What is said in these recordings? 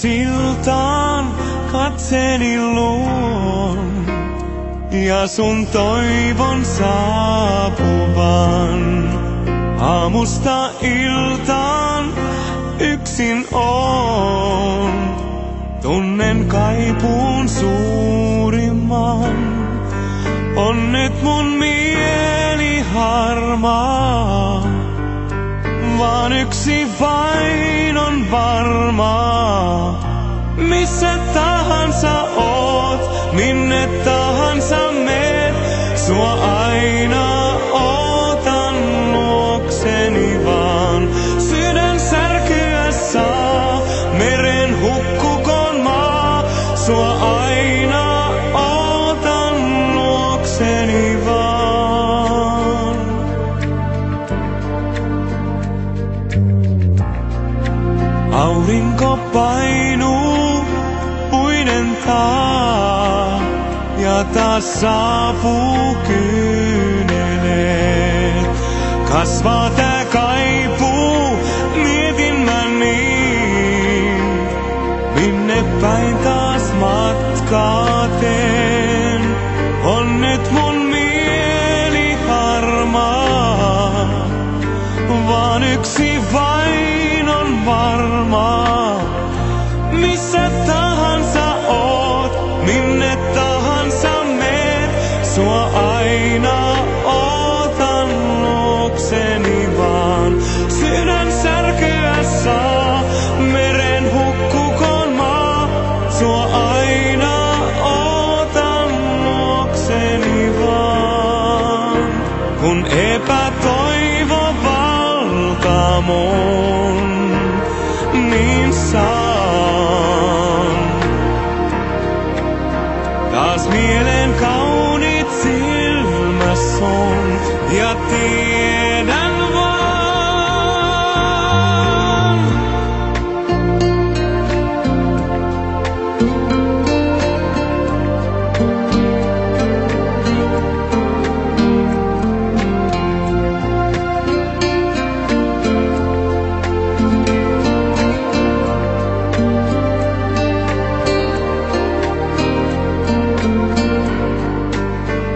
siltaan katseeni luon ja sun toivon saapuvan. Aamusta iltaan yksin on, tunnen kaipuun suurimman. On nyt mun mieli harmaa, vaan yksi vain on varmaa. Missä tahansa oot, minne tahansa meet, sua aina ootan luokseni vaan. Sydän särkyä saa, meren hukkukoon maa, sua aina ootan luokseni vaan. Aurinko painuu puiden taa ja taas saapuu kyyneleet. Kasvaa tää kaipuu, mietin mä niin, minne päin taas matkaa teen. On nyt mun mieli harmaa, vaan yksi vain on varmaa. Missä tahansa oot, minne tahansa meet, sua aina ootan luokseni vaan. Sydän särkyä saa, meren hukkukoon maa, sua aina ootan luokseni vaan. Kun epätoivo valtaa mun, niin saan taas mielen kauniit silmäs on ja tiedän vaan.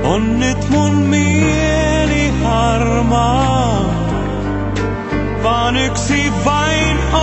On nyt mun mieli harmaa, vaan yksi vain on.